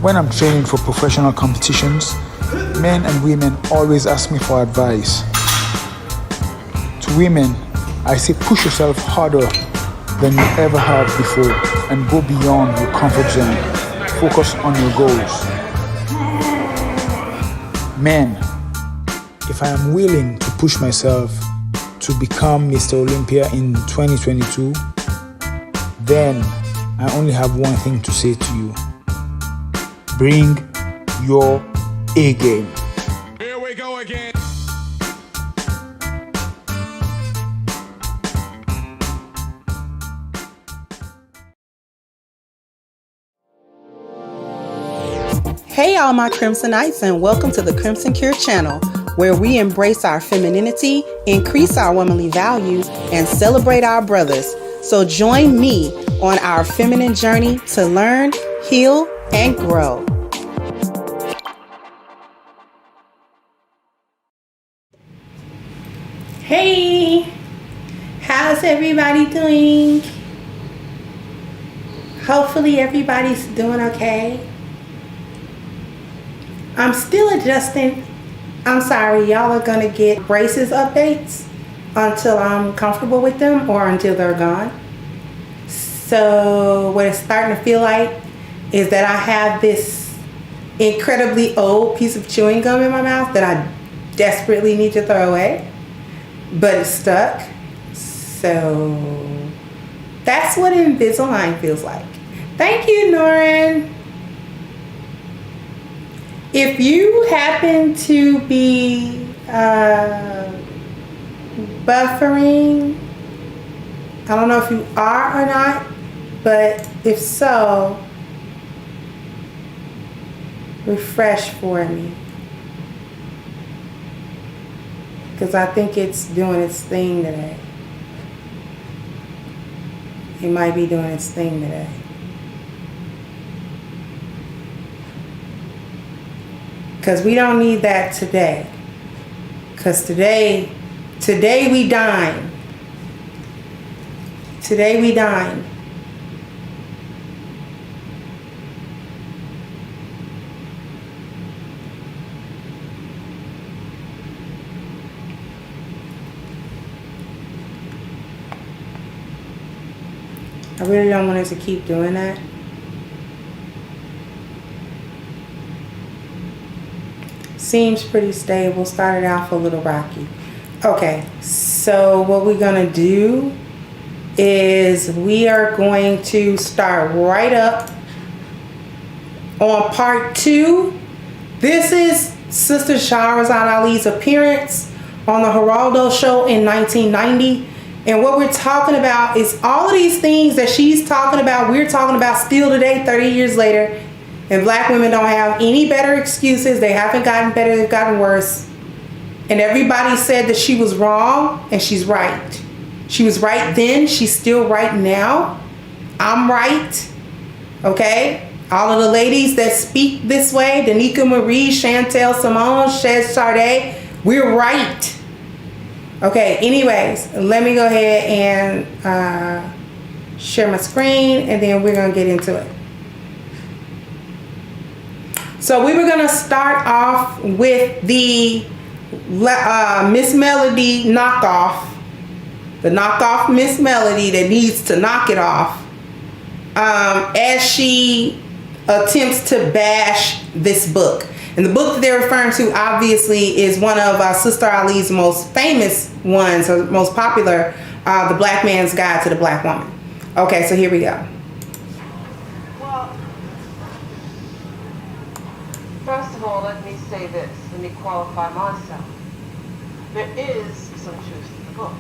When I'm training for professional competitions, men and women always ask me for advice. To women, I say push yourself harder than you ever have before and go beyond your comfort zone. Focus on your goals. Men, if I am willing to push myself to become Mr. Olympia in 2022, then I only have one thing to say to you. Bring your A game. Here we go again. Hey all my Crimsonites, and welcome to the Crimson Cure channel, where we embrace our femininity, increase our womanly values, and celebrate our brothers. So join me on our feminine journey to learn, heal, and grow. Hey, how's everybody doing? Hopefully everybody's doing okay. I'm still adjusting. I'm sorry, y'all are gonna get braces updates until I'm comfortable with them or until they're gone. So what it's starting to feel like is that I have this incredibly old piece of chewing gum in my mouth that I desperately need to throw away, but it's stuck. So that's what Invisalign feels like. Thank you, Norin. If you happen to be buffering, I don't know if you are or not, but if so, refresh for me. Because I think it's doing its thing today. It might be doing its thing today. Because we don't need that today. Because today we dine. Today we dine. I really don't want us to keep doing that. Seems pretty stable. Started off a little rocky. Okay, so what we're gonna do is we are going to start right up on part 2. This is Sister Shahrazad Ali's appearance on the Geraldo show in 1990. And what we're talking about is all of these things that she's talking about, we're talking about still today, 30 years later. And black women don't have any better excuses. They haven't gotten better, they've gotten worse. And everybody said that she was wrong, and she's right. She was right then, she's still right now. I'm right, okay? All of the ladies that speak this way, Danica Marie, Chantel Simone, Shez Sade, we're right. Okay, anyways, let me go ahead and share my screen, and then we're gonna get into it. So we were gonna start off with the Miss Melody knockoff, the knockoff Miss Melody that needs to knock it off, as she attempts to bash this book. And the book that they're referring to obviously is one of Sister Ali's most famous ones, or most popular, The Black Man's Guide to the Black Woman. Okay, so here we go. First of all, let me say this. Let me qualify myself. There is some truth in the book.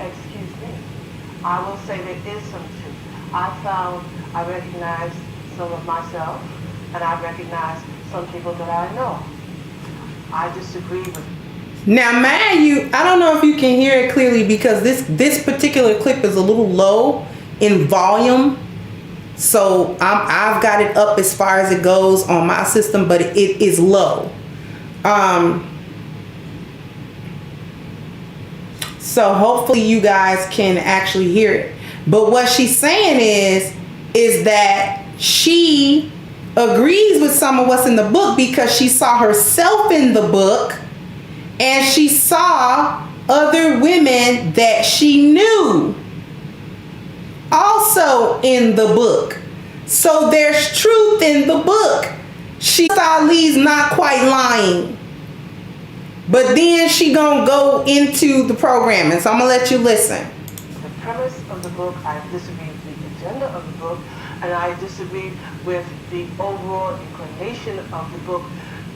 Excuse me. I will say there is some truth. I recognize some of myself, and I recognize some people that I know. I disagree with. Now, mind you, I don't know if you can hear it clearly because this particular clip is a little low in volume. So I've got it up as far as it goes on my system, but it is low. So hopefully you guys can actually hear it. But what she's saying is that she agrees with some of what's in the book because she saw herself in the book and she saw other women that she knew also in the book. So there's truth in the book. She Ali's not quite lying. But then she gonna go into the programming. So I'm gonna let you listen. The premise of the book, I disagree with the agenda of the book, and I disagree with the overall inclination of the book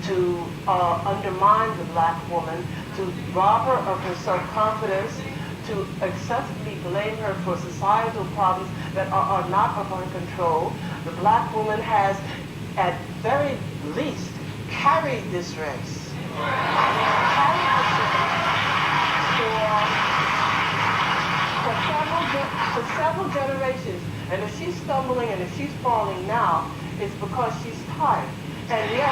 to undermine the black woman, to rob her of her self-confidence, to excessively blame her for societal problems that are not of her control. The black woman has, at very least, carried this race. Carried this race for several generations. And if she's stumbling and if she's falling now, it's because she's tired. And yes,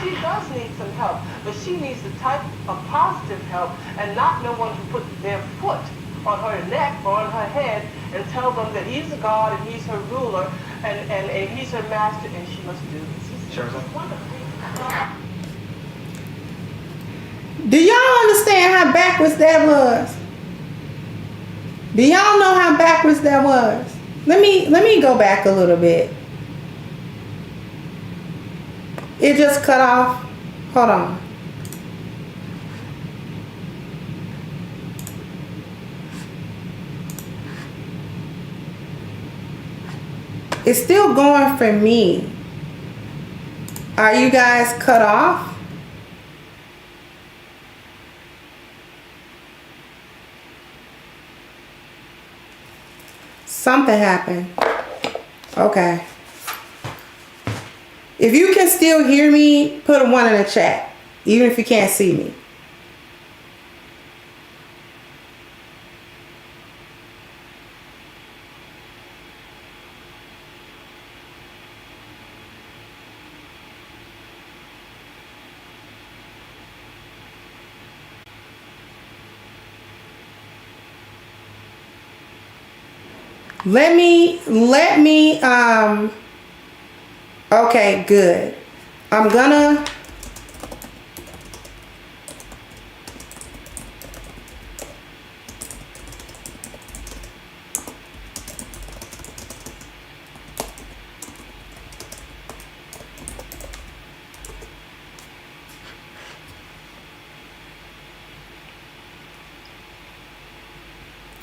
she does need some help, but she needs the type of positive help and not no one who put their foot on her neck or on her head and tell them that he's a God and he's her ruler and he's her master and she must do this. Shahrazad. Wonderful. Do y'all understand how backwards that was? Do y'all know how backwards that was? Let me go back a little bit. It just cut off. Hold on. It's still going for me. Are you guys cut off? Something happened. Okay. If you can still hear me, put a 1 in the chat, even if you can't see me. Let me, okay, good. I'm gonna,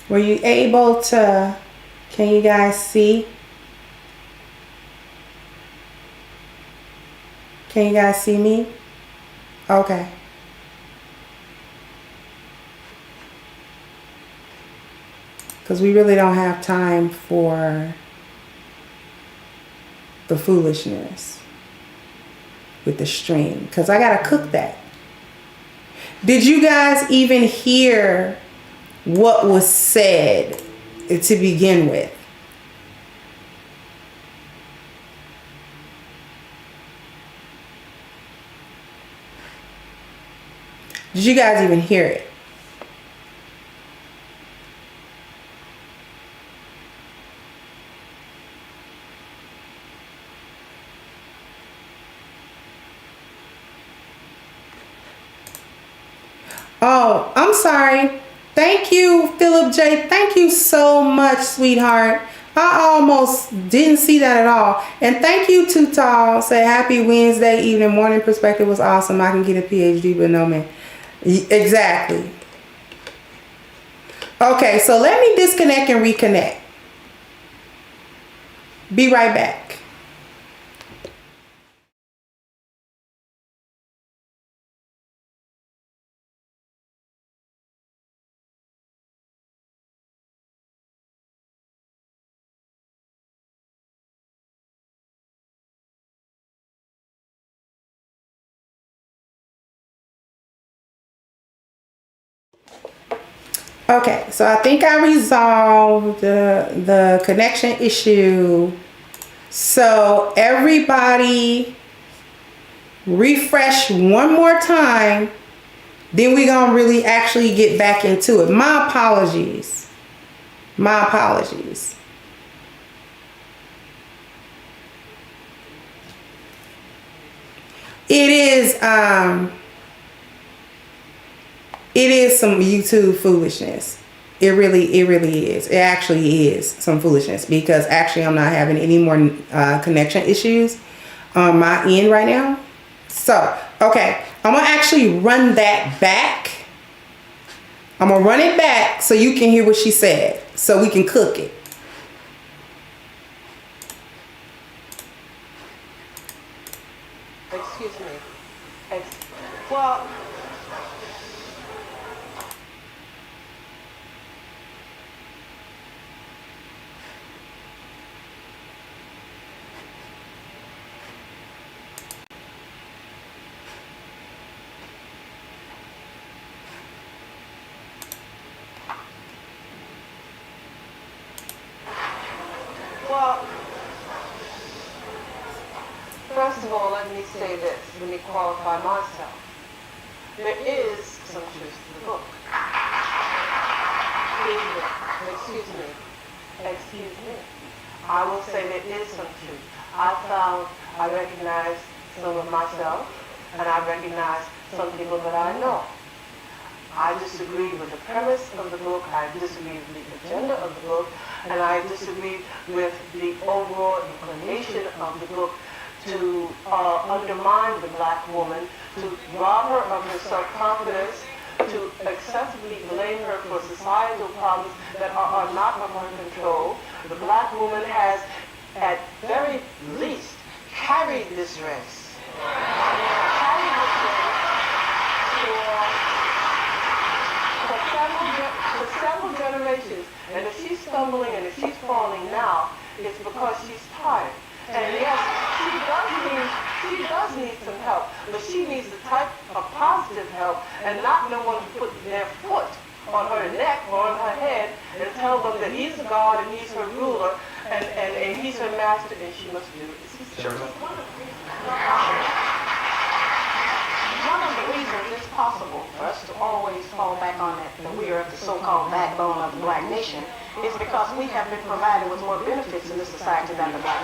were you able to, can you guys see? Can you guys see me? Okay. Because we really don't have time for the foolishness with the stream. Because I got to cook that. Did you guys even hear what was said to begin with? Did you guys even hear it? Oh, I'm sorry. Thank you, Philip J. Thank you so much, sweetheart. I almost didn't see that at all. And thank you, Too Tall. Say happy Wednesday evening. Morning perspective was awesome. I can get a PhD, but no man. Exactly. Okay, so let me disconnect and reconnect. Be right back. Okay, so I think I resolved the connection issue. So everybody refresh one more time, then we're gonna really actually get back into it. My apologies. My apologies. It is some YouTube foolishness. It really is. It actually is some foolishness, because actually I'm not having any more connection issues on my end right now. So, okay, I'm gonna actually run that back. I'm gonna run it back so you can hear what she said, so we can cook it. Excuse me. Well, first of all, let me say this. Let me qualify myself. There is some truth to the book. Excuse me. I will say there is some truth. I recognize some of myself, and I recognize some people that I know. I disagree with the premise of the book, I disagree with the agenda of the book, and I disagree with the overall inclination of the book to undermine the black woman, to rob her of her self-confidence, to excessively blame her for societal problems that are not of her control. The black woman has, at very least, carried this race. For several generations. And if she's stumbling and if she's falling now, it's because she's tired. And yes, she does need some help, but she needs the type of positive help and not no one to put their foot on her neck or on her head and tell them that he's the God and he's her ruler and he's her master and she must do it. One of the reasons it's possible for us to always fall back on that we are the so-called backbone of the black nation is because we have been provided with more benefits in this society than the black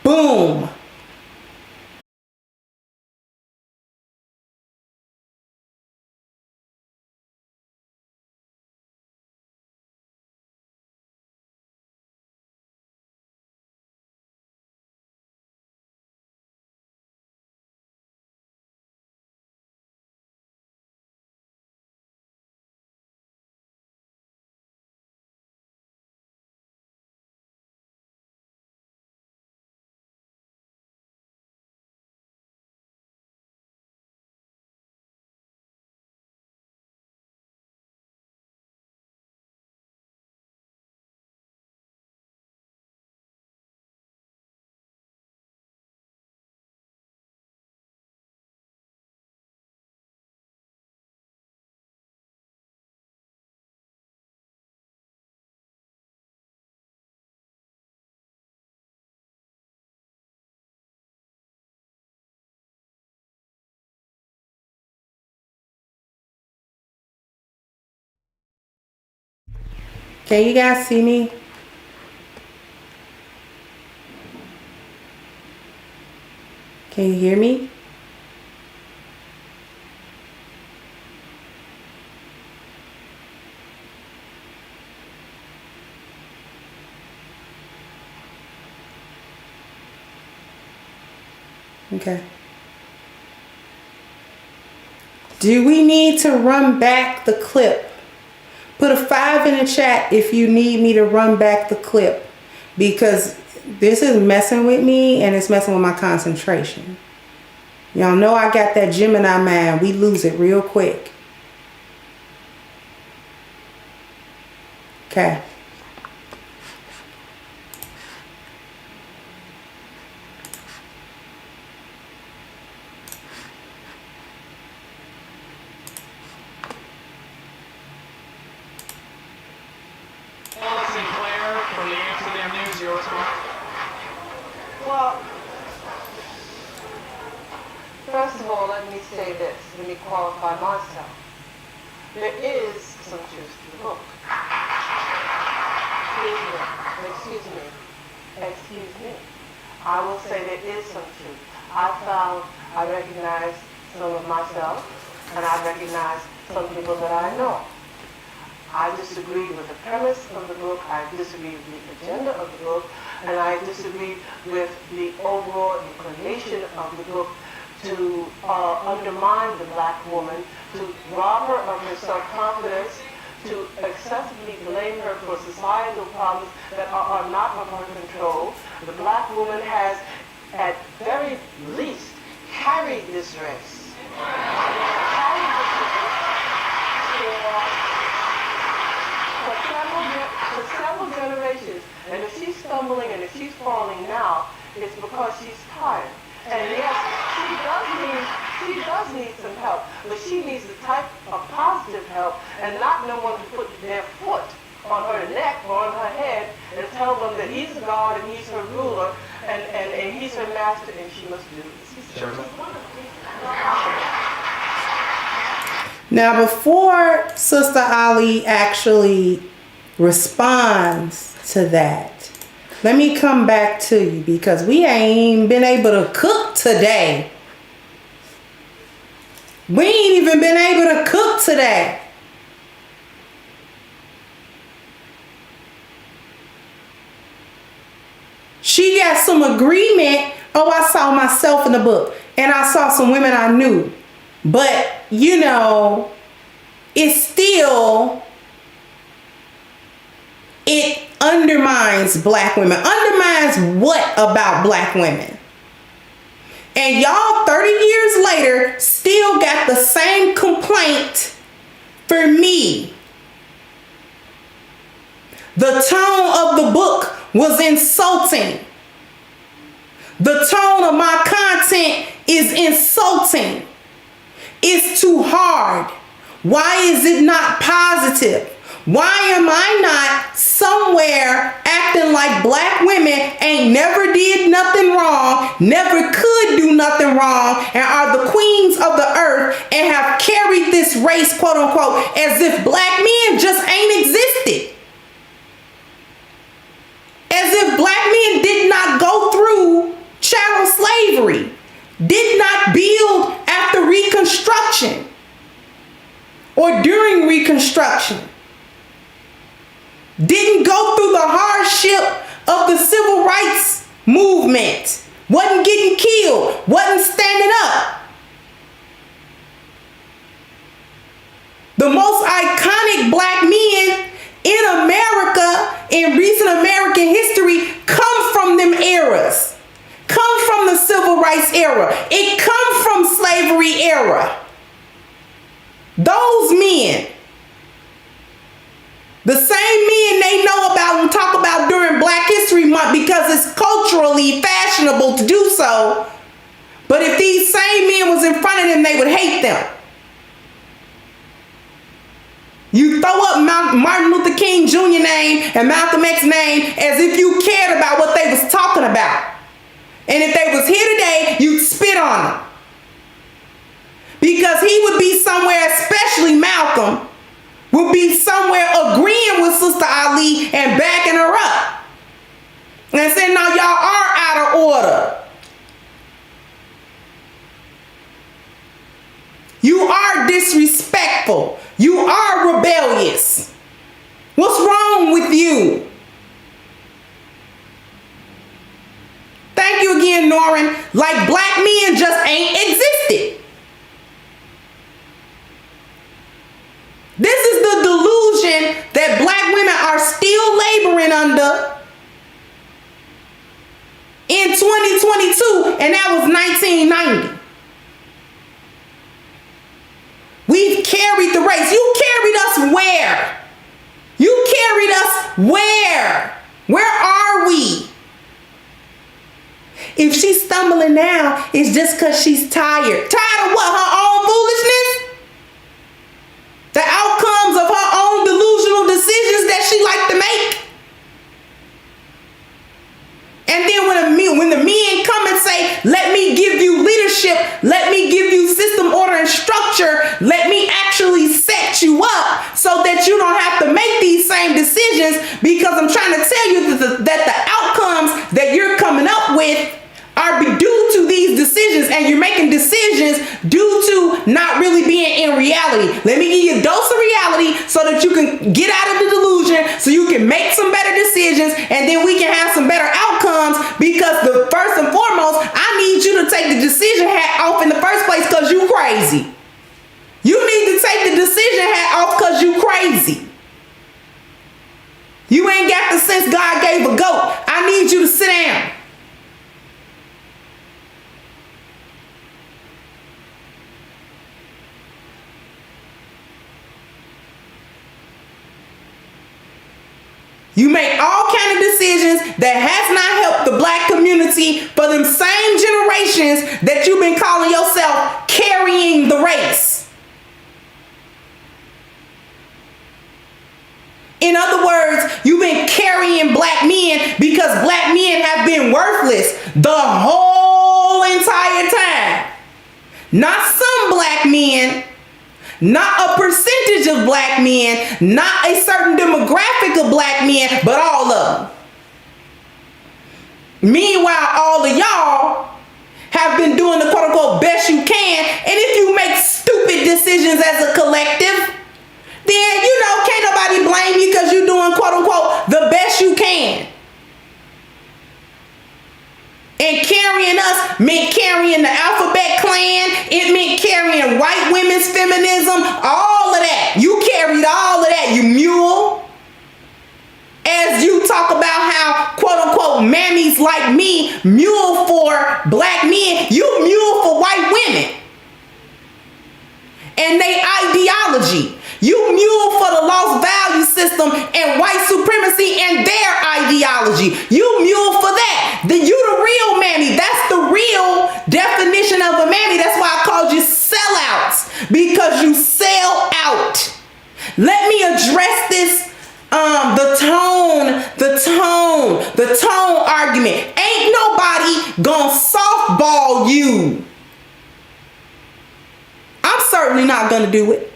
people. Boom. Can you guys see me? Can you hear me? Okay. Do we need to run back the clip? Put a 5 in the chat if you need me to run back the clip, because this is messing with me and it's messing with my concentration. Y'all know I got that Gemini mind. We lose it real quick. Okay. Well, first of all, let me say this. Let me qualify myself. There is some truth to the book. Excuse me. I will say there is some truth. I recognize some of myself, and I recognize some people that I know. I disagree with the premise of the book, I disagree with the agenda of the book, and I disagree with the overall inclination of the book to undermine the black woman, to rob her of her self-confidence, to excessively blame her for societal problems that are not of her control. The black woman has, at very least, carried this race. Carried this race for several generations. And if she's stumbling and if she's falling now, it's because she's tired. And yes, she does need some help, but she needs the type of positive help and not no one to put their foot on her neck or on her head and tell them that he's God and he's her ruler and he's her master and she must do this. Now, before Sister Ali actually responds to that, let me come back to you because we ain't even been able to cook today. We ain't even been able to cook today. She got some agreement. Oh, I saw myself in the book. And I saw some women I knew. But, you know, it's still... It undermines black women. Undermines what about black women? And y'all 30 years later still got the same complaint for me. The tone of the book was insulting. The tone of my content is insulting. It's too hard. Why is it not positive? Why am I not somewhere acting like black women ain't never did nothing wrong, never could do nothing wrong, and are the queens of the earth and have carried this race, quote unquote, as if black men just ain't existed? As if black men did not go through chattel slavery, did not build after Reconstruction or during Reconstruction. Didn't go through the hardship of the civil rights movement. Wasn't getting killed. Wasn't standing up. The most iconic black men in America, in recent American history, come from them eras. Come from the civil rights era. It come from slavery era. Those men. The same men they know about and talk about during Black History Month because it's culturally fashionable to do so. But if these same men was in front of them, they would hate them. You throw up Martin Luther King Jr. name and Malcolm X name as if you cared about what they was talking about. And if they was here today, you'd spit on them. Because he would be somewhere, especially Malcolm, would be somewhere agreeing with Sister Ali and backing her up. And saying, no, y'all are out of order. You are disrespectful. You are rebellious. What's wrong with you? Thank you again, Norrin. Like black men just ain't existed. This is the delusion that black women are still laboring under in 2022, and that was 1990. We've carried the race. You carried us where? You carried us where? Where are we? If she's stumbling now, it's just because she's tired. Tired of what? Her own foolishness? The outcomes of her own delusional decisions that she liked to make? And then when the men come and say, let me give you leadership, let me give you system, order, and structure, let me actually set you up so that you don't have to make these same decisions because I'm trying to tell you that the outcomes that you're coming up with are due to these decisions, and you're making decisions due to not really being in reality. Let me give you a dose of reality so that you can get out of the delusion, so you can make some better decisions, and then we can have some better outcomes. Because the first and foremost, I need you to take the decision hat off in the first place because you crazy. You need to take the decision hat off because you crazy. You ain't got the sense God gave a goat. I need you to sit down. You make all kind of decisions that has not helped the black community for them same generations that you've been calling yourself carrying the race. In other words, you've been carrying black men because black men have been worthless the whole entire time. Not some black men, not a percentage of black men, not a certain demographic of black men, but all of them. Meanwhile, all of y'all have been doing the quote unquote best you can. And if you make stupid decisions as a collective, then, you know, can't nobody blame you because you're doing quote unquote the best you can. And carrying us meant carrying the alphabet clan. It meant carrying white women's feminism. All of that. You carried all of that, you mule. As you talk about how quote unquote mammies like me mule for black men, you mule for white women and they ideology. You mule for the lost value system and white supremacy and their ideology. You mule for that. Then you the real mammy. That's the real definition of a mammy. That's why I called you sellouts, because you sell out. Let me address this. The tone argument. Ain't nobody gonna softball you. I'm certainly not gonna do it.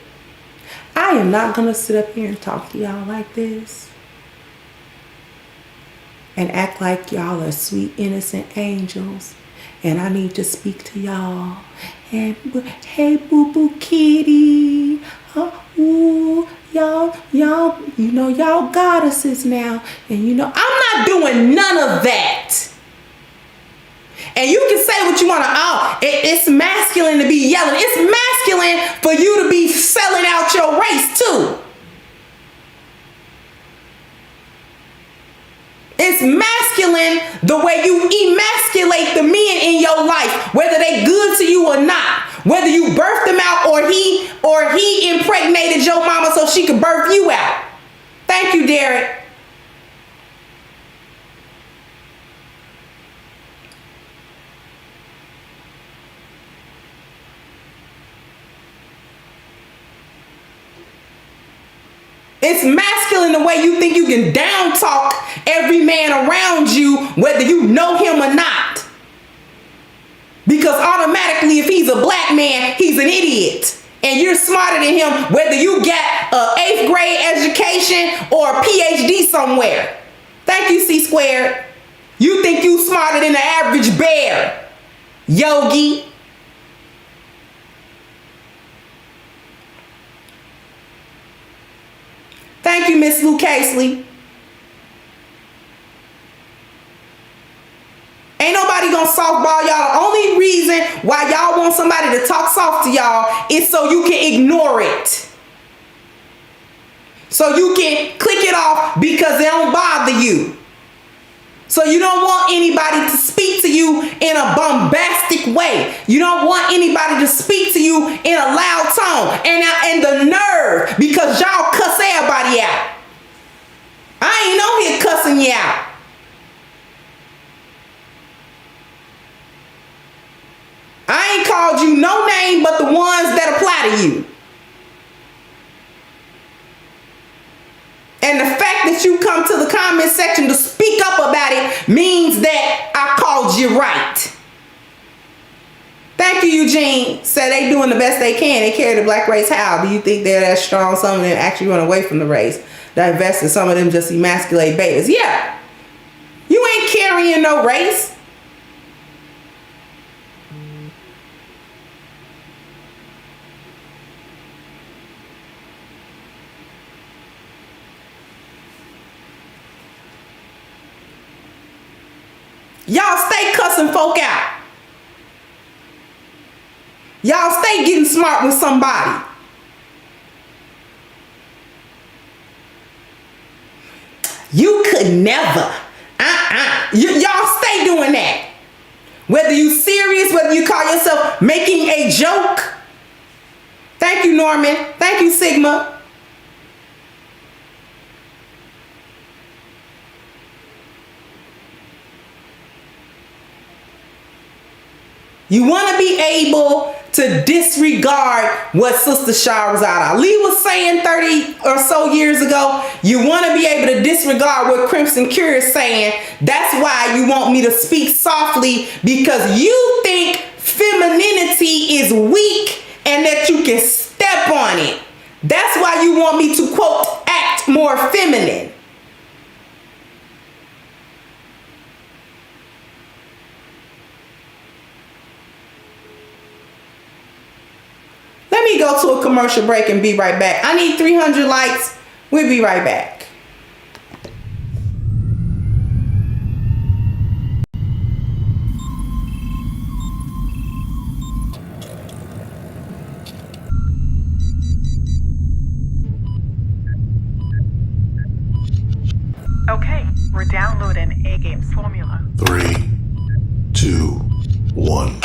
I am not going to sit up here and talk to y'all like this and act like y'all are sweet, innocent angels. And I need to speak to y'all. And hey, boo-boo kitty. Ooh, y'all, you know, y'all goddesses now. And you know, I'm not doing none of that. And you can say what you want to, it's masculine to be yelling. It's masculine for you to be selling out your race too. It's masculine the way you emasculate the men in your life, whether they good to you or not. Whether you birthed them out or he impregnated your mama so she could birth you out. Thank you, Derek. It's masculine the way you think you can down talk every man around you, whether you know him or not. Because automatically, if he's a black man, he's an idiot. And you're smarter than him, whether you got an 8th grade education or a PhD somewhere. Thank you, C squared. You think you smarter than the average bear, Yogi. Thank you, Miss Lou Casely. Ain't nobody gonna softball y'all. The only reason why y'all want somebody to talk soft to y'all is so you can ignore it. So you can click it off because it don't bother you. So you don't want anybody to speak to you in a bombastic way. You don't want anybody to speak to you in a loud tone. And the nerve, because y'all cuss everybody out. I ain't on here cussing you out. I ain't called you no name but the ones that apply to you. And the fact that you come to the comment section to speak up about it means that I called you right. Thank you, Eugene. Said they doing the best they can. They carry the black race how? Do you think they're that strong? Some of them actually run away from the race. divest and some of them just emasculate babies. Yeah. You ain't carrying no race. Y'all stay cussing folk out. Y'all stay getting smart with somebody. You could never. Y'all stay doing that. Whether you serious, whether you call yourself making a joke. Thank you, Norman. Thank you, Sigma. You want to be able to disregard what Sister Shahrazad Ali was saying 30 or so years ago. You want to be able to disregard what Crimson Cure is saying. That's why you want me to speak softly, because you think femininity is weak and that you can step on it. That's why you want me to, quote, act more feminine. Let me go to a commercial break and be right back. I need 300 likes. We'll be right back. Okay, we're downloading A-Game's formula. 3, 2, 1.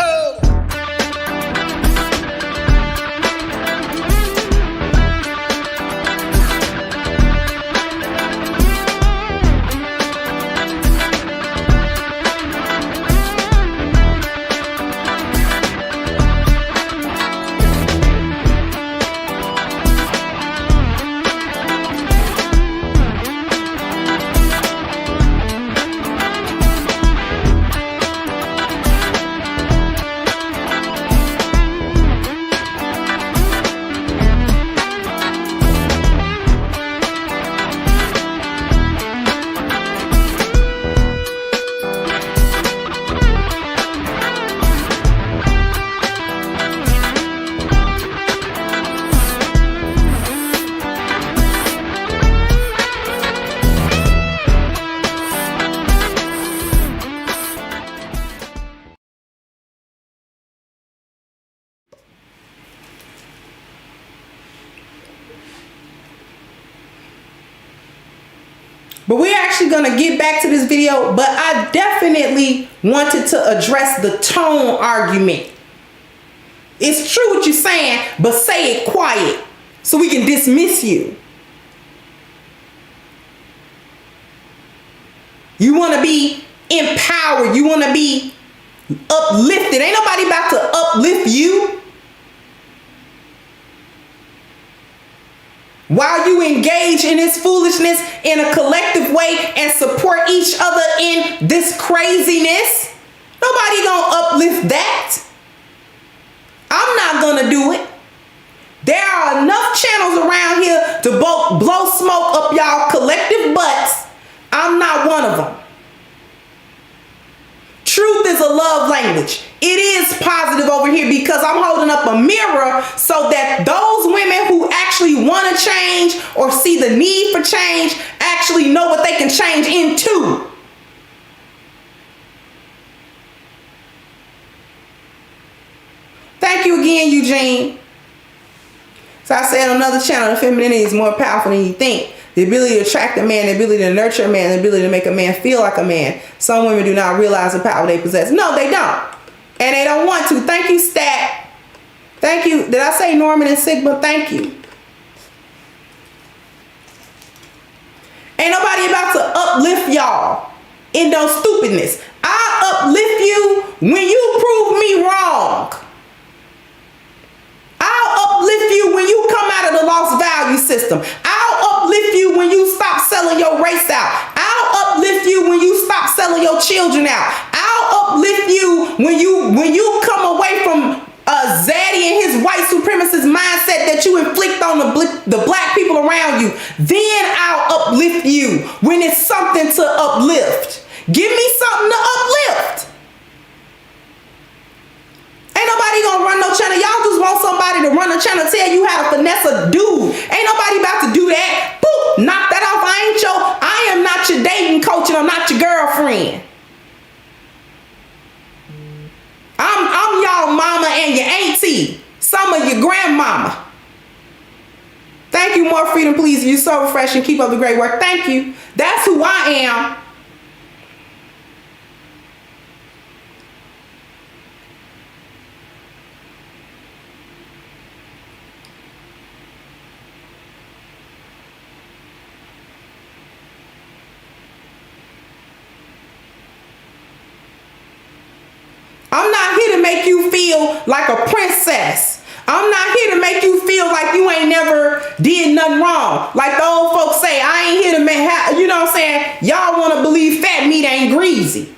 But we're actually going to get back to this video, but I definitely wanted to address the tone argument. It's true what you're saying, but say it quiet so we can dismiss you. You want to be empowered. You want to be uplifted. Ain't nobody about to uplift you. While you engage in this foolishness in a collective way and support each other in this craziness, nobody gonna uplift that. I'm not gonna do it. There are enough channels around here to blow smoke up y'all collective butts. I'm not one of them. Truth is a love language. It is positive over here because I'm holding up a mirror so that those women who actually want to change or see the need for change actually know what they can change into. Thank you again, Eugene. So I said on another channel, the femininity is more powerful than you think. The ability to attract a man, the ability to nurture a man, the ability to make a man feel like a man. Some women do not realize the power they possess. No, they don't. And they don't want to. Thank you, Stat. Thank you. Did I say Norman and Sigma? Thank you. Ain't nobody about to uplift y'all in no stupidness. I'll uplift you when you prove me wrong. I'll uplift you when you come out of the lost value system. I'll uplift you when you stop selling your race out. I'll uplift you when you stop selling your children out. I'll uplift you when you come away from zaddy and his white supremacist mindset that you inflict on the black people around you, then I'll uplift you when it's something to uplift. Give me something to uplift. Ain't nobody gonna run no channel. Y'all just want somebody to run a channel, tell you how to finesse a dude. Ain't nobody about to do that. Boop, knock that off. I am not your dating coach and I'm not your girlfriend. I'm y'all mama and your auntie. Some of your grandmama. Thank you, more freedom, please. You're so refreshing. Keep up the great work. Thank you. That's who I am. I'm not here to make you feel like a princess. I'm not here to make you feel like you ain't never did nothing wrong. Like the old folks say, I ain't here to make, you know what I'm saying? Y'all want to believe fat meat ain't greasy.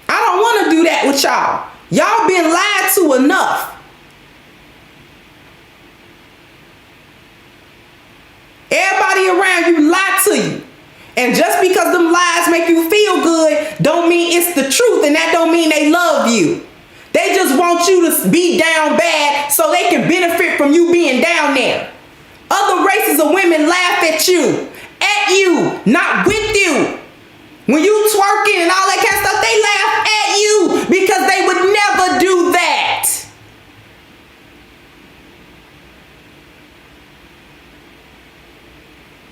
I don't want to do that with y'all. Y'all been lied to enough. Everybody around you lie to you. And just because them lies make you feel good don't mean it's the truth, and that don't mean they love you. They just want you to be down bad so they can benefit from you being down there. Other races of women laugh at you, not with you. When you twerking and all that kind of stuff, they laugh at you because they would never do that.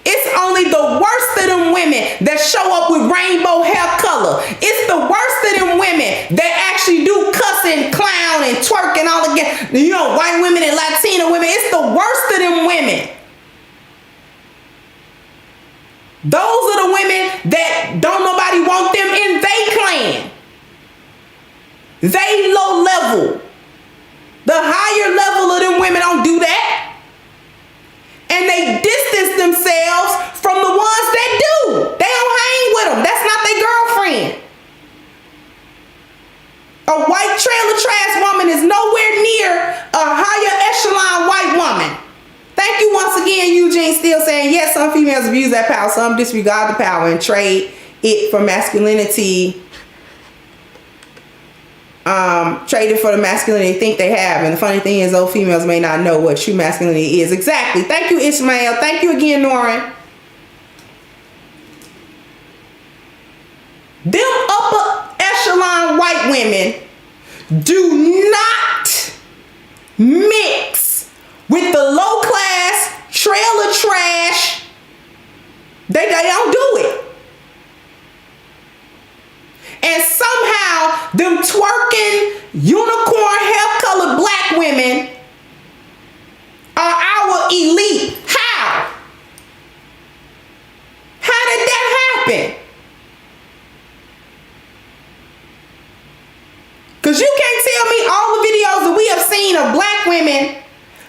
It's only the worst of them women that show up with rainbow hair color. It's the worst of them women that actually do cuss and clown and twerk and all again. You know, white women and Latina women. It's the worst of them women. Those are the women that don't nobody want them in they clan. They low level. The higher level of them women don't do that. And they distance themselves from the ones that do. They don't hang with them. That's not their girlfriend. A white trailer trash woman is nowhere near a higher echelon white woman. Thank you once again, Eugene, still saying, yes, some females abuse that power, some disregard the power and trade it for masculinity. Traded for the masculinity they think they have. And the funny thing is, those females may not know what true masculinity is. Exactly. Thank you, Ishmael. Thank you again, Norin. Them upper echelon white women do not mix with the low class trailer trash. They don't do it. And somehow them twerking unicorn hair colored black women are our elite. How? How did that happen? Because you can't tell me all the videos that we have seen of black women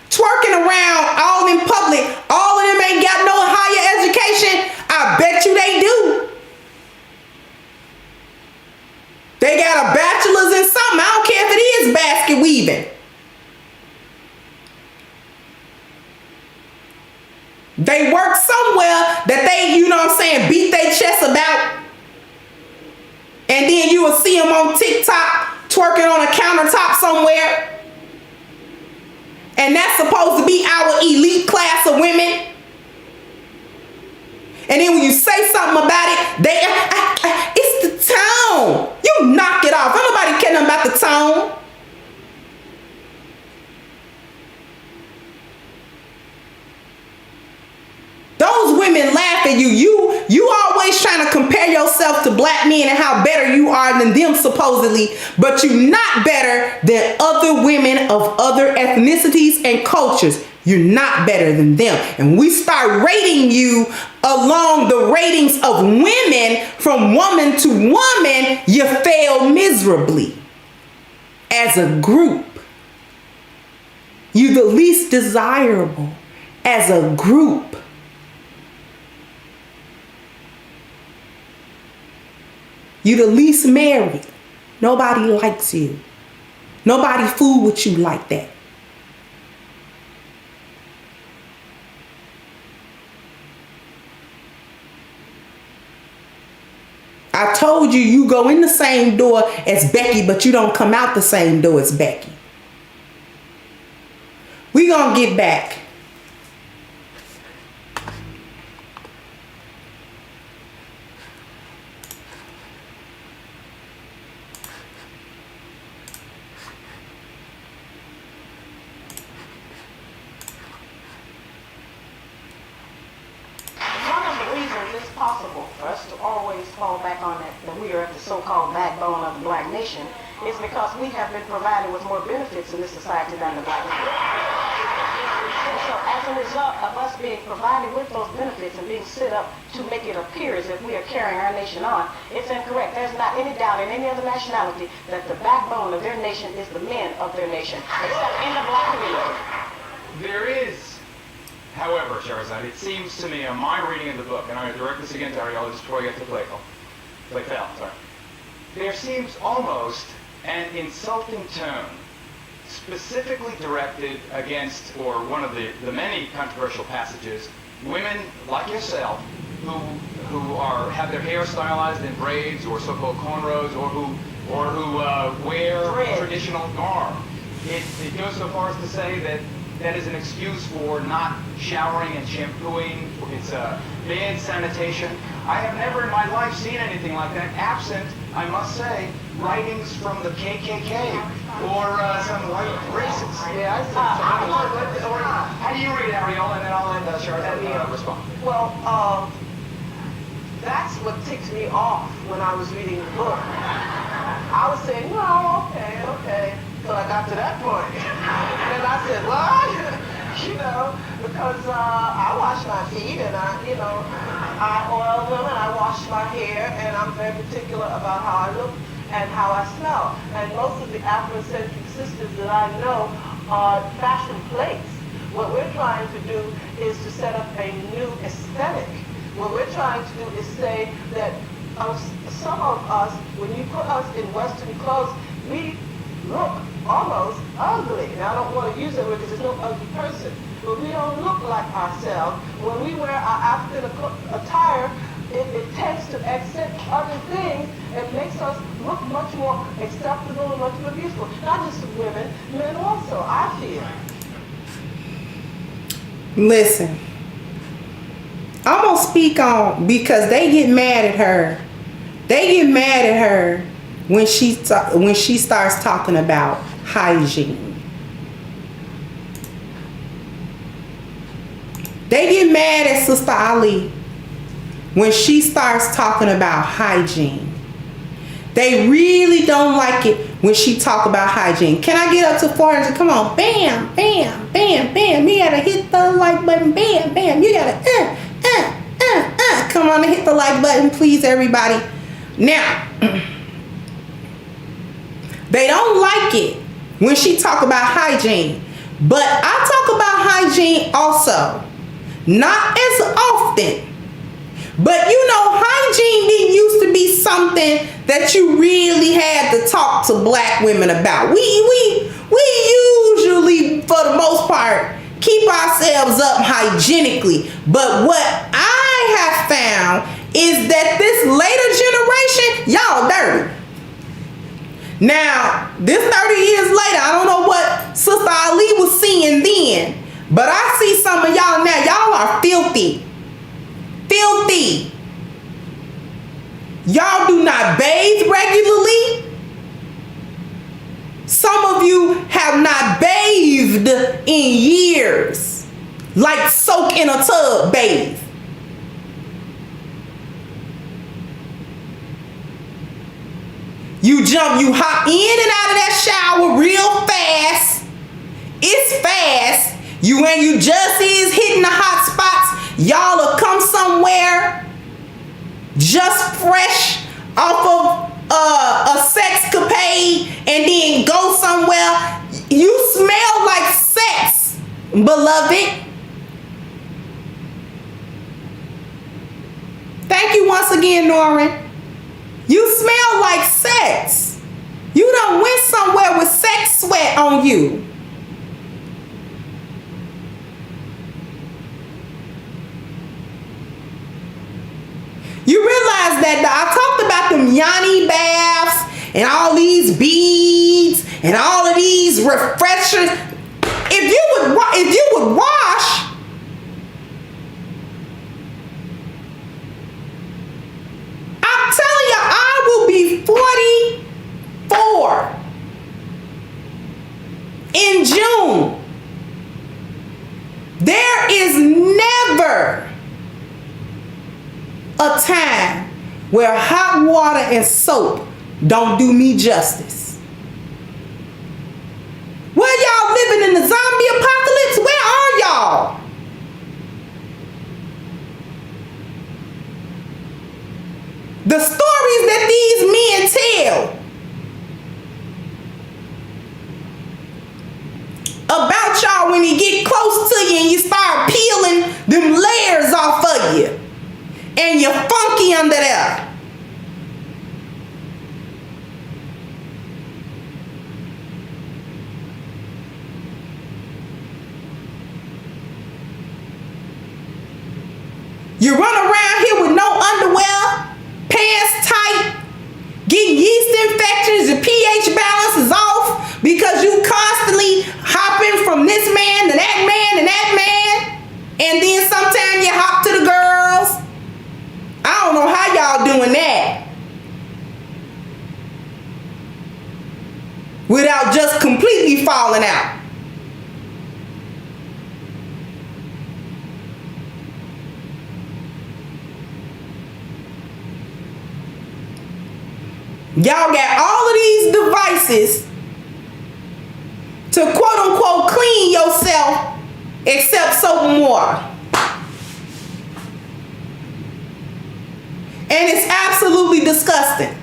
twerking around all in public, all of them ain't got no higher education. I bet you they do. They got a bachelor's in something. I don't care if it is basket weaving. They work somewhere that they, you know what I'm saying, beat their chest about. And then you will see them on TikTok twerking on a countertop somewhere. And that's supposed to be our elite class of women. And then when you say something about it, they, it's the tone. You knock it off. Ain't nobody care nothing about the tone. Those women laugh at you. You always trying to compare yourself to black men and how better you are than them supposedly, but you're not better than other women of other ethnicities and cultures. You're not better than them. And we start rating you along the ratings of women from woman to woman, you fail miserably. As a group, you're the least desirable as a group. You the least married. Nobody likes you. Nobody fool with you like that. I told you, you go in the same door as Becky, but you don't come out the same door as Becky. We gonna get back. One of the reasons it's possible for us to always fall back on that we are the so-called backbone of the black nation is because we have been provided with more benefits in this society than the black people. And so as a result of us being provided with those benefits and being set up to make it appear as if we are carrying our nation on, it's incorrect. There's not any doubt in any other nationality that the backbone of their nation is the men of their nation, except in the black community. There is, however, Shahrazad, it seems to me on my reading of the book, and I'm going to direct this again to Ariel just before I get to Playful, there seems almost an insulting tone specifically directed against, or one of the many controversial passages, women like yourself who have their hair stylized in braids or so-called cornrows, or who wear traditional garb. It goes so far as to say that is an excuse for not showering and shampooing. It's bad sanitation. I have never in my life seen anything like that, absent, I must say, writings from the KKK or some white racists. Yeah, How do you read it, Ariel? And then I'll let Shahrazad respond. Well, that's what ticked me off when I was reading the book. I was saying, well, okay, till I got to that point. And I said, what? Because I wash my feet and I oil them and I wash my hair, and I'm very particular about how I look and how I smell. And most of the Afrocentric sisters that I know are fashion plates. What we're trying to do is to set up a new aesthetic. What we're trying to do is say that some of us, when you put us in Western clothes, we look almost ugly. Now, I don't want to use that word because there's no ugly person, but we don't look like ourselves. When we wear our African attire, it tends to accent other things and makes us look much more acceptable and much more beautiful. Not just women, men also, I feel. Listen, I'm gonna speak on, because they get mad at her. They get mad at her when she starts talking about hygiene. They get mad at Sister Ali when she starts talking about hygiene. They really don't like it when she talk about hygiene. Can I get up to 400? Come on. Bam, bam, bam, bam. You gotta hit the like button. Bam, bam. You gotta come on and hit the like button, please, everybody. Now, they don't like it when she talk about hygiene. But I talk about hygiene also. Not as often. But hygiene didn't used to be something that you really had to talk to black women about. We usually, for the most part, keep ourselves up hygienically. But what I have found is that this later generation, y'all dirty. Now, this 30 years later, I don't know what Sister Ali was seeing then, but I see some of y'all now. Y'all are filthy. Filthy. Y'all do not bathe regularly. Some of you have not bathed in years. Like soak in a tub bathe. You hop in and out of that shower real fast. It's fast. When you just is hitting the hot spots, y'all will come somewhere just fresh off of a sexcapade and then go somewhere. You smell like sex, beloved. Thank you once again, Norrin. You smell like sex. You done went somewhere with sex sweat on you. You realize that I talked about them yoni baths and all these beads and all of these refreshers. If you would wash, I'm telling you, I will be 44 in June. There is never a time where hot water and soap don't do me justice. Where y'all living in the zombie apocalypse? Where are y'all? The stories that these men tell about y'all when you get close to you and you start peeling them layers off of you and you're funky under there. You run around here with no underwear, pants tight, getting yeast infections, your pH balance is off because you constantly hopping from this man to that man and that man. And then sometimes you hop to the girls. I don't know how y'all doing that without just completely falling out. Y'all got all of these devices to quote unquote clean yourself except soap and water. And it's absolutely disgusting.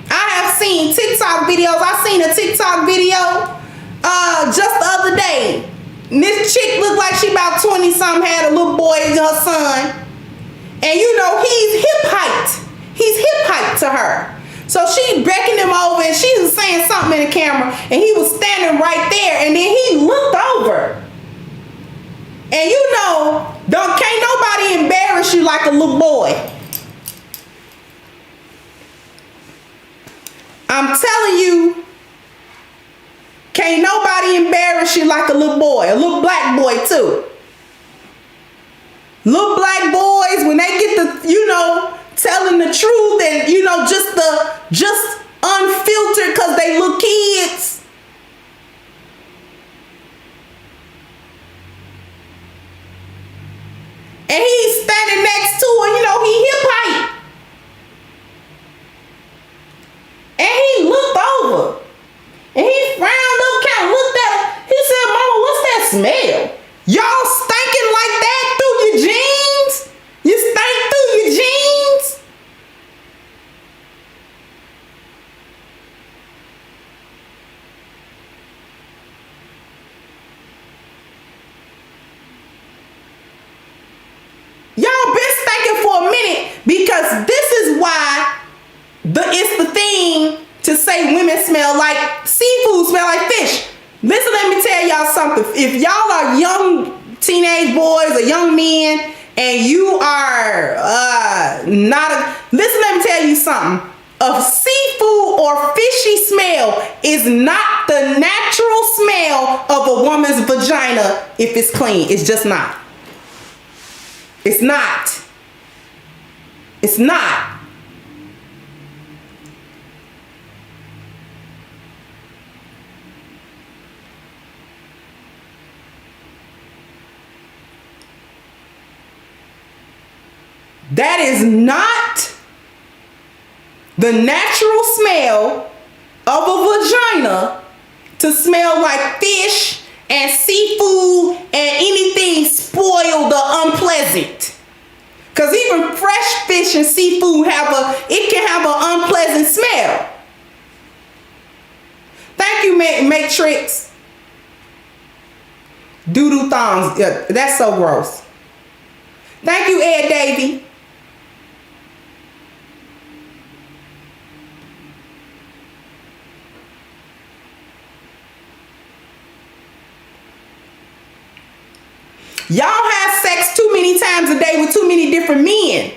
I have seen TikTok videos. I seen a TikTok video just the other day. And this chick looked like she about 20 something, had a little boy and her son. And you know, he's hip height. He's hip height to her. So she beckoned him over and she was saying something in the camera and he was standing right there and then he looked over. And you know, can't nobody embarrass you like a little boy. I'm telling you, can't nobody embarrass you like a little boy, a little black boy too. Little black boys, when they get the, you know, telling the truth and, you know, just unfiltered because they little kids. And he's standing next to her, you know, he hip height. And he looked over. And he frowned up, kind of looked at her. He said, "Mama, what's that smell? Y'all stinking like that through your jeans? You stink through your jeans?" Y'all been stinking for a minute because this is why it's the thing to say women smell like seafood, smell like fish. Listen, let me tell y'all something. If y'all are young teenage boys or young men and you are listen, let me tell you something. A seafood or fishy smell is not the natural smell of a woman's vagina if it's clean. It's just not. It's not. It's not. That is not the natural smell of a vagina to smell like fish and seafood and anything spoiled or unpleasant. Because even fresh fish and seafood can have an unpleasant smell. Thank you, Matrix. Doodoo thongs. Yeah, that's so gross. Thank you, Ed Davey. Y'all have sex too many times a day with too many different men.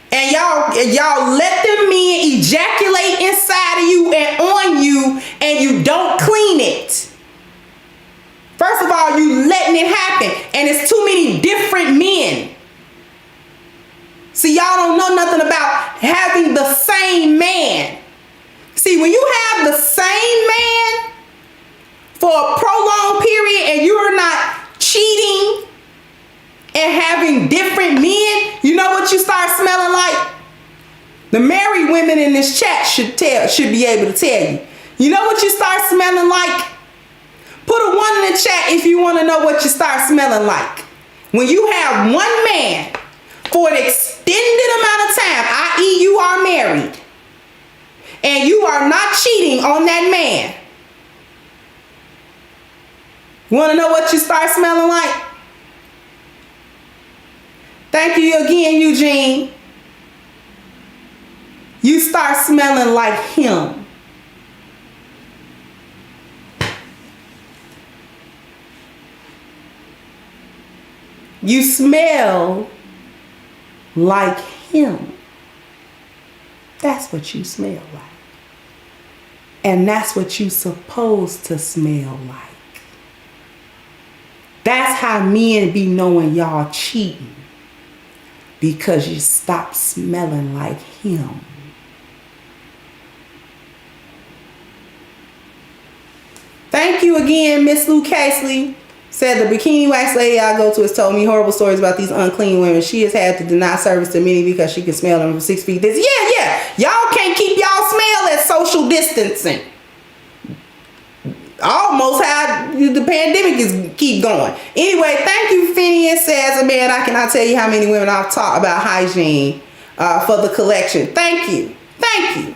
And y'all let them men ejaculate inside of you and on you, and you don't clean it. First of all, you letting it happen, and it's too many different men. See, y'all don't know nothing about having the same man. See, when you have the same man for a prolonged period and you're not cheating and having different men, you know what you start smelling like? The married women in this chat should be able to tell you. You know what you start smelling like? Put a 1 in the chat if you want to know what you start smelling like. When you have one man for an extended amount of time, i.e. you are married, and you are not cheating on that man. Want to know what you start smelling like? Thank you again, Eugene. You start smelling like him. You smell like him. That's what you smell like. And that's what you supposed to smell like. That's how men be knowing y'all cheating. Because you stop smelling like him. Thank you again, Miss Lou Casely. Said the bikini wax lady I go to has told me horrible stories about these unclean women. She has had to deny service to many because she can smell them from 6 feet distance. Yeah. Y'all can't keep y'all smell at social distancing. Almost how the pandemic is keep going. Anyway, thank you, Phineas. Says, man, I cannot tell you how many women I've taught about hygiene for the collection. Thank you. Thank you.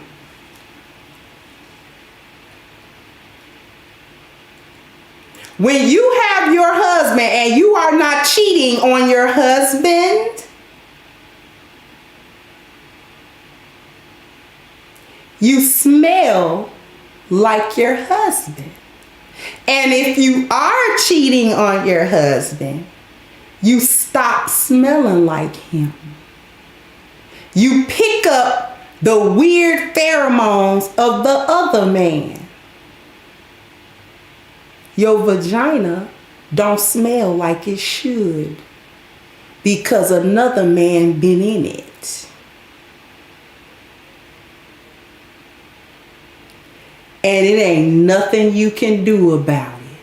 When you have your husband and you are not cheating on your husband, you smell like your husband. And if you are cheating on your husband, you stop smelling like him. You pick up the weird pheromones of the other man. Your vagina don't smell like it should because another man been in it. And it ain't nothing you can do about it.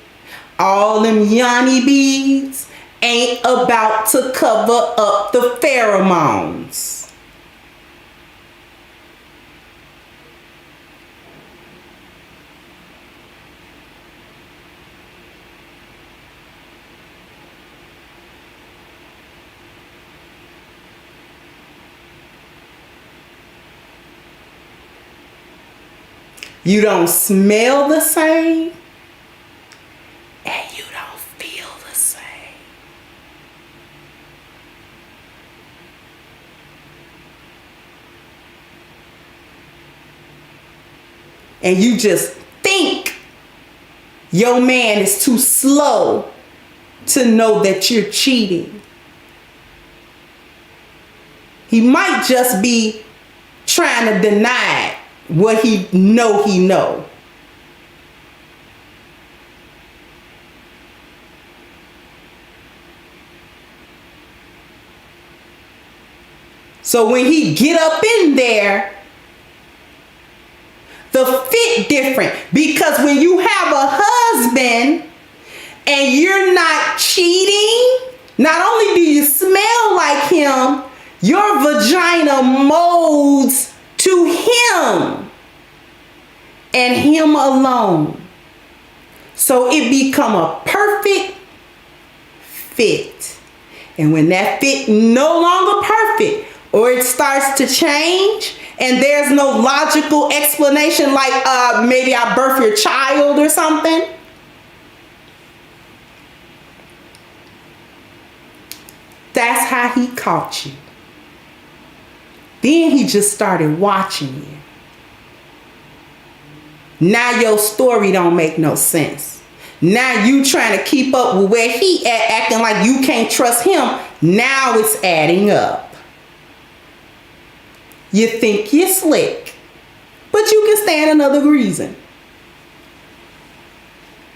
All them yanni beads ain't about to cover up the pheromones. You don't smell the same, and you don't feel the same. And you just think your man is too slow to know that you're cheating. He might just be trying to deny what he know. So when he get up in there, the fit different. Because when you have a husband and you're not cheating, not only do you smell like him, your vagina molds to him and him alone. So it become a perfect fit. And when that fit no longer perfect, or it starts to change and there's no logical explanation, like maybe I birthed your child or something, that's how he caught you. Then he just started watching you. Now your story don't make no sense. Now you trying to keep up with where he at, acting like you can't trust him. Now it's adding up. You think you're slick, but you can stand another reason.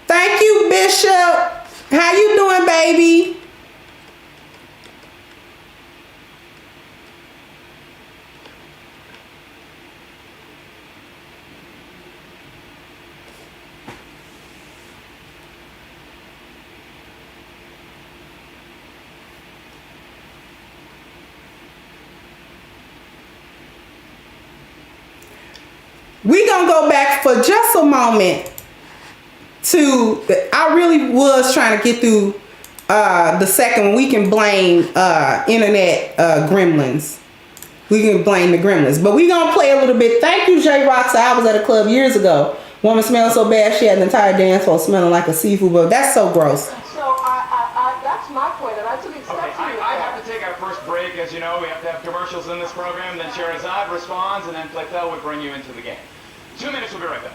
Thank you, Bishop. How you doing, baby? We're going to go back for just a moment to, I really was trying to get through the second one. We can blame internet gremlins. We can blame the gremlins. But we're going to play a little bit. Thank you, J. Roxa. I was at a club years ago. Woman smelled so bad she had an entire dance floor smelling like a seafood bowl. That's so gross. So that's my point, and I took exception with that. I have to take our first break. As you know, we have to have commercials in this program. Then Shahrazad responds, and then Platel would bring you into the game. 2 minutes, we'll be right back.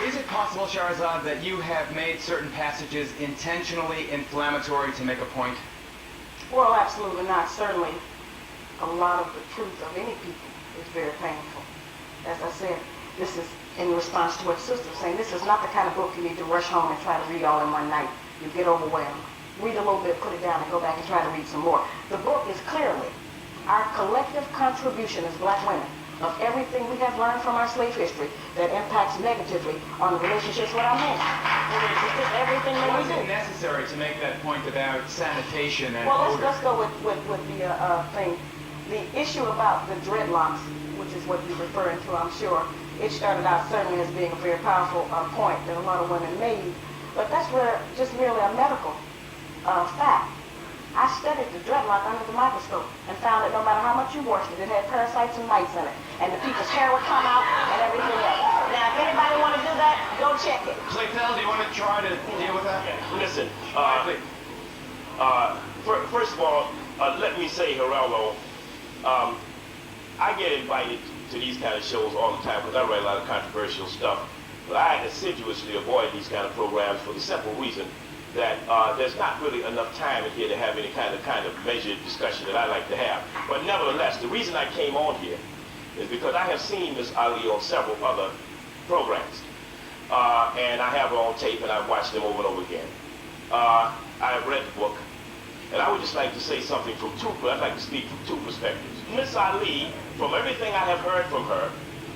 Is it possible, Shahrazad, that you have made certain passages intentionally inflammatory to make a point? Well, absolutely not. Certainly, a lot of the truth of any people is very painful. As I said, this is in response to what Sister was saying. This is not the kind of book you need to rush home and try to read all in one night. You get overwhelmed. Read a little bit, put it down, and go back and try to read some more. The book is clearly our collective contribution as black women of everything we have learned from our slave history that impacts negatively on the relationships with our men. It's just everything that we do. Was it necessary to make that point about sanitation and well, odor? let's go with the thing. The issue about the dreadlocks, which is what you're referring to, I'm sure, it started out certainly as being a very powerful point that a lot of women made, but that's just merely a medical fact. I studied the dreadlock under the microscope and found that no matter how much you washed it, it had parasites and mites in it. And the people's hair would come out and everything else. Now, if anybody want to do that, go check it. Platel, do you want to try to deal with that? Listen, first of all, let me say, Geraldo, I get invited to these kind of shows all the time because I write a lot of controversial stuff. But I assiduously avoid these kind of programs for the simple reason that there's not really enough time in here to have any kind of measured discussion that I like to have. But nevertheless, the reason I came on here is because I have seen Ms. Ali on several other programs. And I have her on tape and I've watched them over and over again. I have read the book. And I would just like to say something from I'd like to speak from two perspectives. Ms. Ali, from everything I have heard from her,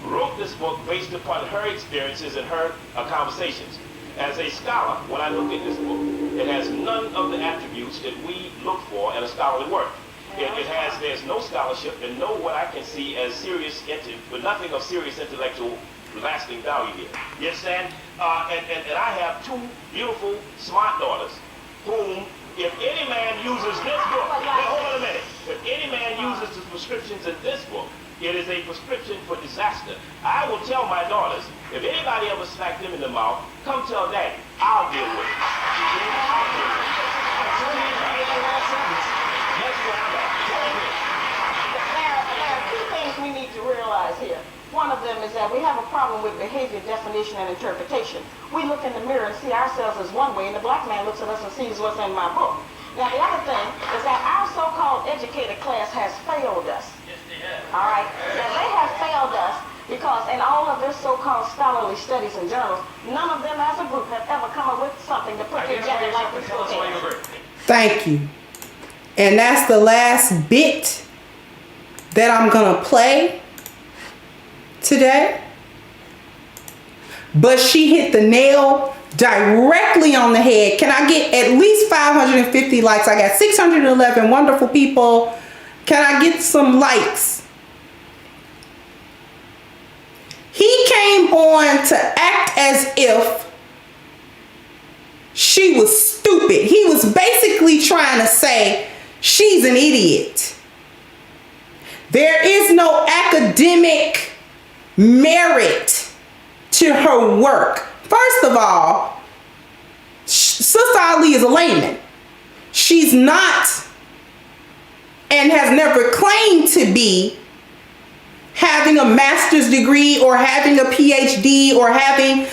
wrote this book based upon her experiences and her conversations. As a scholar, when I look at this book, it has none of the attributes that we look for in a scholarly work. There's no scholarship and no what I can see as serious, but nothing of serious intellectual lasting value here. You understand? And I have two beautiful, smart daughters whom, if any man uses this book, now hold on a minute, if any man uses the prescriptions in this book, it is a prescription for disaster. I will tell my daughters, if anybody ever smacked them in the mouth, come tell Daddy. I'll deal with it. There are two things we need to realize here. One of them is that we have a problem with behavior definition and interpretation. We look in the mirror and see ourselves as one way, and the black man looks at us and sees what's in my book. Now, the other thing is that our so-called educated class has failed us. Yes, they have. All right? Now, they have failed us because in all of their so-called scholarly studies and journals, none of them as a group have ever come up with something to put together like this book is. Thank you. And that's the last bit that I'm going to play today. But she hit the nail directly on the head. Can I get at least 550 likes? I got 611 wonderful people. Can I get some likes? He came on to act as if she was stupid. He was basically trying to say she's an idiot. There is no academic merit to her work. First of all, Sister Ali is a layman. She's not and has never claimed to be, have having a master's degree or having a PhD or having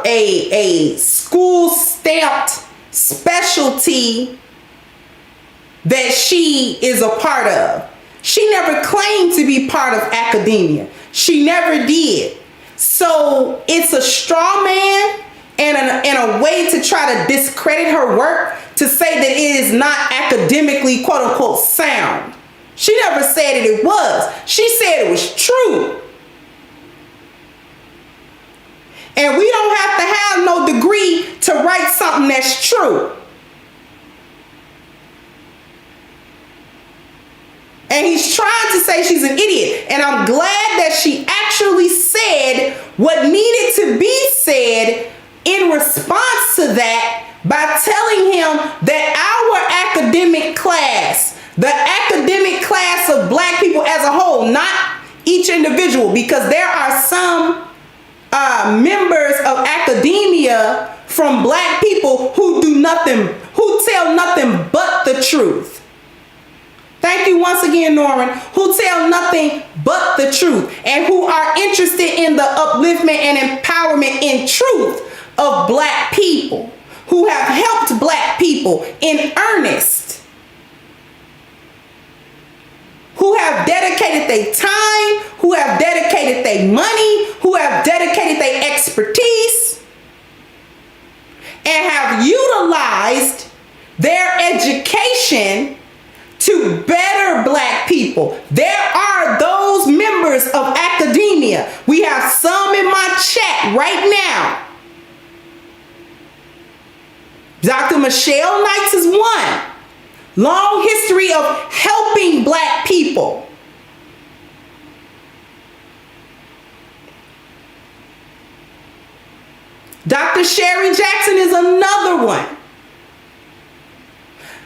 a school stamped specialty that she is a part of. She never claimed to be part of academia. She never did. So it's a straw man and a way to try to discredit her work, to say that it is not academically quote unquote sound. She never said it was. She said it was true. And we don't have to have no degree to write something that's true. And he's trying to say she's an idiot. And I'm glad that she actually said what needed to be said in response to that, by telling him that our academic class, the academic class of black people as a whole, not each individual, because there are some members of academia from black people who do nothing, who tell nothing but the truth. Thank you once again, Norman, who tell nothing but the truth and who are interested in the upliftment and empowerment in truth of black people, who have helped black people in earnest, who have dedicated their time, who have dedicated their money, who have dedicated their expertise, and have utilized their education to better black people. There are those members of academia. We have some in my chat right now. Dr. Michelle Knights is one. Long history of helping black people. Dr. Sherry Jackson is another one.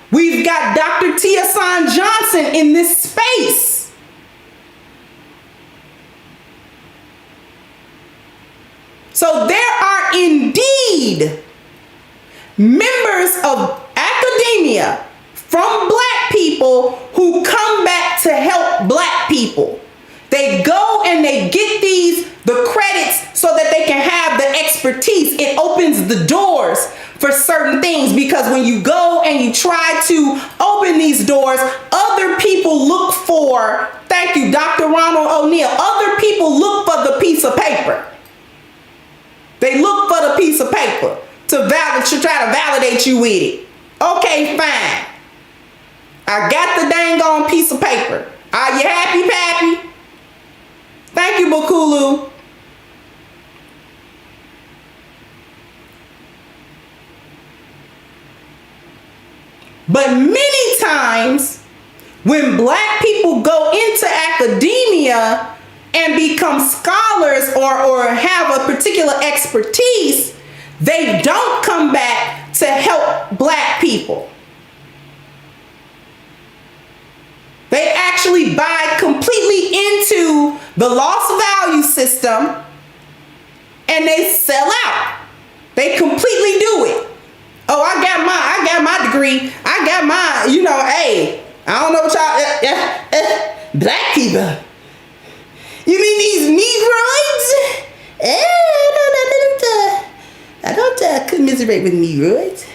We've got Dr. Tia San Johnson in this space. So there are indeed members of academia from black people who come back to help black people. They go and they get the credits so that they can have the expertise. It opens the doors for certain things, because when you go and you try to open these doors, other people look for, thank you, Dr. Ronald O'Neill, other people look for the piece of paper. They look for the piece of paper to try to validate you with it. Okay, fine. I got the dang on piece of paper. Are you happy, Pappy? Thank you, Bukulu. But many times when black people go into academia and become scholars or have a particular expertise, they don't come back to help black people. They actually buy completely into the lost value system and they sell out. They completely do it. Oh, I got my degree. I got my, hey, I don't know what y'all, black people. You mean these Negroids? I don't commiserate with Negroids.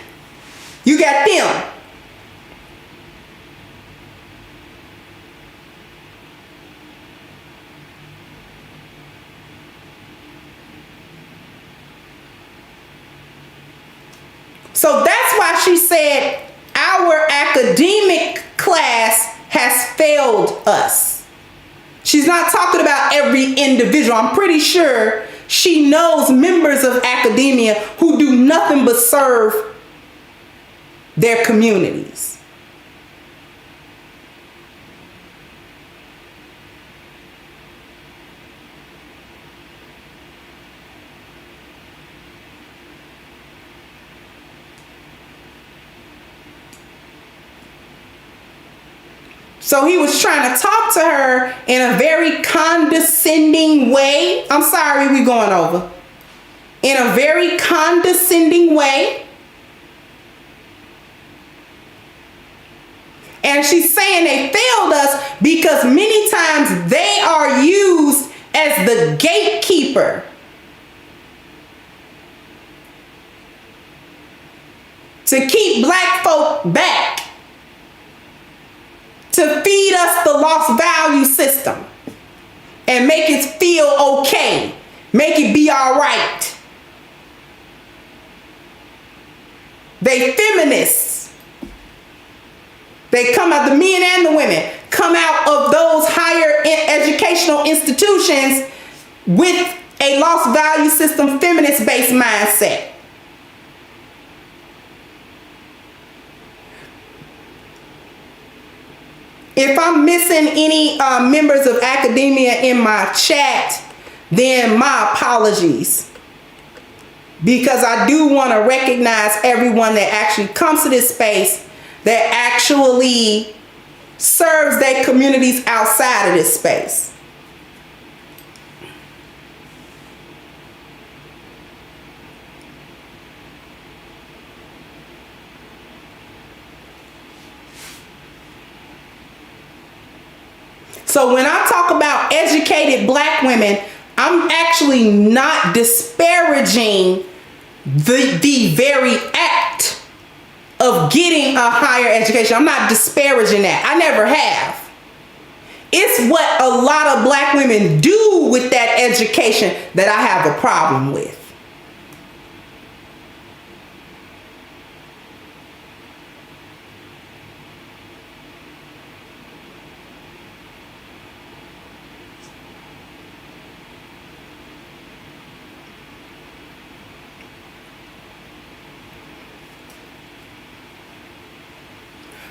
You got them. So that's why she said our academic class has failed us. She's not talking about every individual. I'm pretty sure she knows members of academia who do nothing but serve their communities. So he was trying to talk to her in a very condescending way. I'm sorry, we're going over. In a very condescending way. And she's saying they failed us because many times they are used deeper. To keep black folk back. To feed us the lost value system. And make it feel okay. Make it be all right. They feminists. They come out, the men and the women, come out of those higher educational institutions with a lost value system, feminist-based mindset. If I'm missing any members of academia in my chat, then my apologies. Because I do want to recognize everyone that actually comes to this space that actually serves their communities outside of this space. So when I talk about educated black women, I'm actually not disparaging the very act of getting a higher education. I'm not disparaging that. I never have. It's what a lot of black women do with that education that I have a problem with.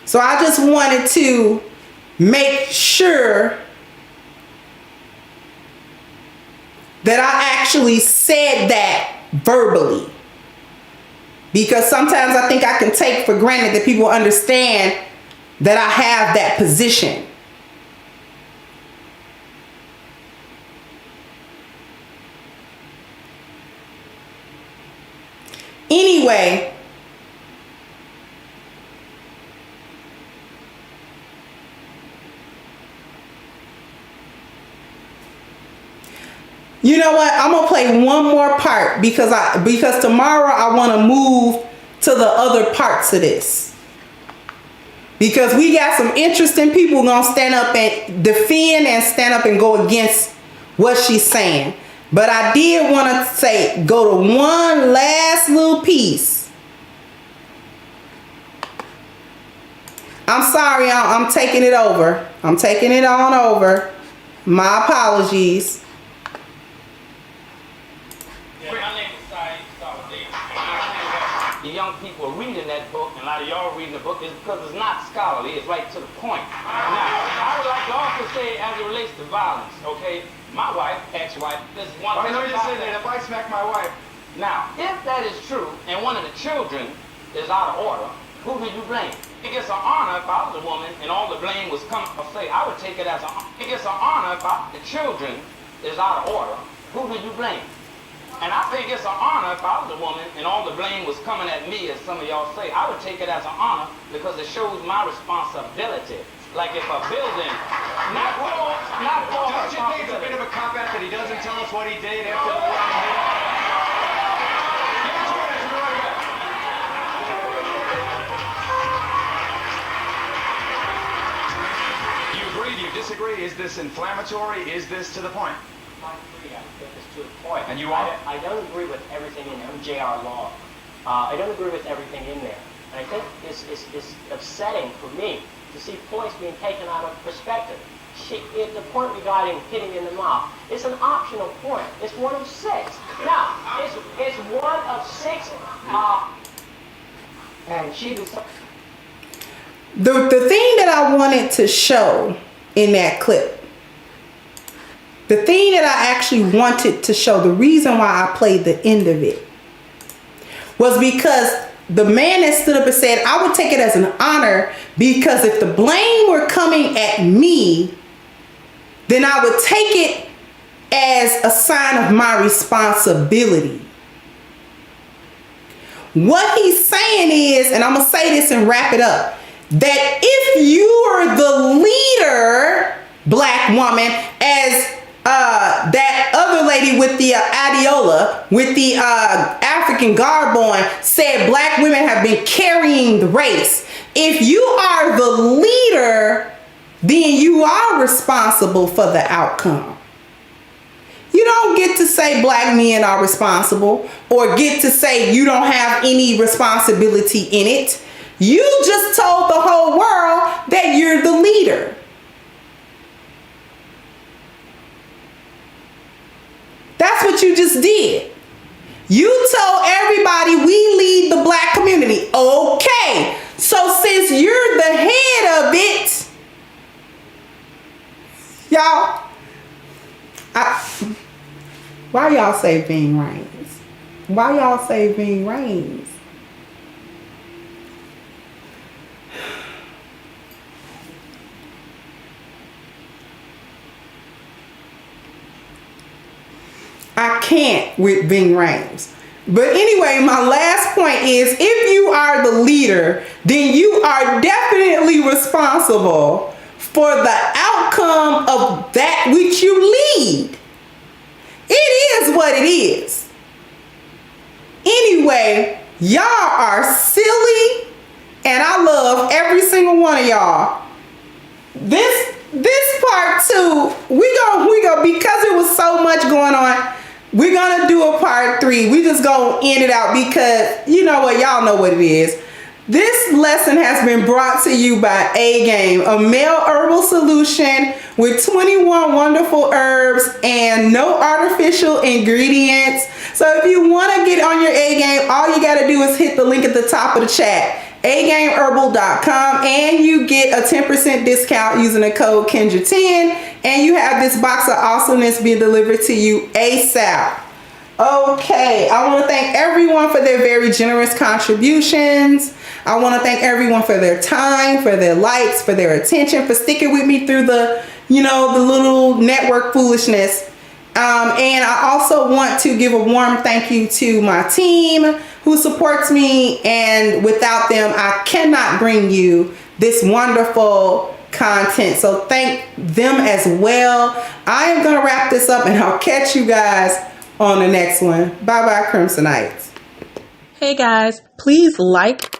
So I just wanted to make sure that I actually said that verbally. Because sometimes I think I can take for granted that people understand that I have that position. Anyway, you know what? I'm gonna play one more part because tomorrow I want to move to the other parts of this. Because we got some interesting people gonna stand up and defend and stand up and go against what she's saying. But I did want to say, go to one last little piece. I'm sorry, I'm taking it over. I'm taking it on over. My apologies. The young people are reading that book, and a lot of y'all reading the book is because it's not scholarly. It's right to the point. Now, I would like to also say, as it relates to violence, okay, my wife, ex-wife, this is one thing. Let me just say that if I smack my wife. Now, if that is true, and one of the children is out of order, who do you blame? It gets an honor if I was a woman, and all the blame was coming. I would take it as an. It gets an honor if the children is out of order. Who do you blame? And I think it's an honor if I was a woman and all the blame was coming at me, as some of y'all say. I would take it as an honor because it shows my responsibility. Like if a building, not for Don't you think it's a bit of a cop-out that he doesn't tell us what he did after the war on him? Give it to us, we're right back. Do you agree? Do you disagree? Is this inflammatory? Is this to the point? I agree. I think it's to the point. And you are? I don't agree with everything in MJR law. I don't agree with everything in there. And I think it's upsetting for me to see points being taken out of perspective. The point regarding hitting in the mouth, it's an optional point. It's one of 6. Now, it's one of 6. And she was... The thing that I wanted to show in that clip, the thing that I actually wanted to show, the reason why I played the end of it, was because the man that stood up and said, I would take it as an honor because if the blame were coming at me, then I would take it as a sign of my responsibility. What he's saying is, and I'm going to say this and wrap it up, that if you are the leader, black woman, as that other lady with the adiola, with the African garb on, said black women have been carrying the race. If you are the leader, then you are responsible for the outcome. You don't get to say black men are responsible or get to say you don't have any responsibility in it. You just told the whole world that you're the leader. That's what you just did. You told everybody we lead the black community. Okay, so since you're the head of it, y'all, why y'all say Ving Rhames? Why y'all say Ving Rhames? I can't with Ving Rhames. But anyway, my last point is, if you are the leader, then you are definitely responsible for the outcome of that which you lead. It is what it is. Anyway, y'all are silly, and I love every single one of y'all. This part 2, we go because it was so much going on. We're gonna do a part 3. We just gonna end it out because you know what, y'all know what it is. This lesson has been brought to you by A-Game, a male herbal solution with 21 wonderful herbs and no artificial ingredients. So if you want to get on your A-Game, all you got to do is hit the link at the top of the chat, agameherbal.com, and you get a 10% discount using the code Kendra10, and you have this box of awesomeness being delivered to you ASAP. Okay, I want to thank everyone for their very generous contributions. I want to thank everyone for their time, for their likes, for their attention, for sticking with me through the, the little network foolishness. And I also want to give a warm thank you to my team who supports me. And without them, I cannot bring you this wonderful content. So thank them as well. I am going to wrap this up and I'll catch you guys on the next one. Bye bye, Crimsonites. Hey guys, please like,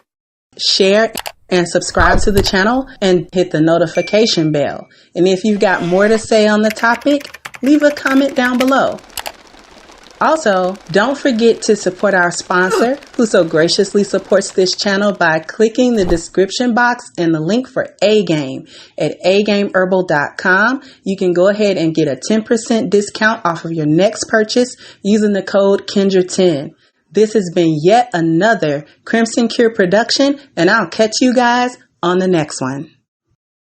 share, and subscribe to the channel and hit the notification bell. And if you've got more to say on the topic, leave a comment down below. Also, don't forget to support our sponsor who so graciously supports this channel by clicking the description box and the link for A-Game at agameherbal.com. You can go ahead and get a 10% discount off of your next purchase using the code Kendra10. This has been yet another Crimson Cure production, and I'll catch you guys on the next one.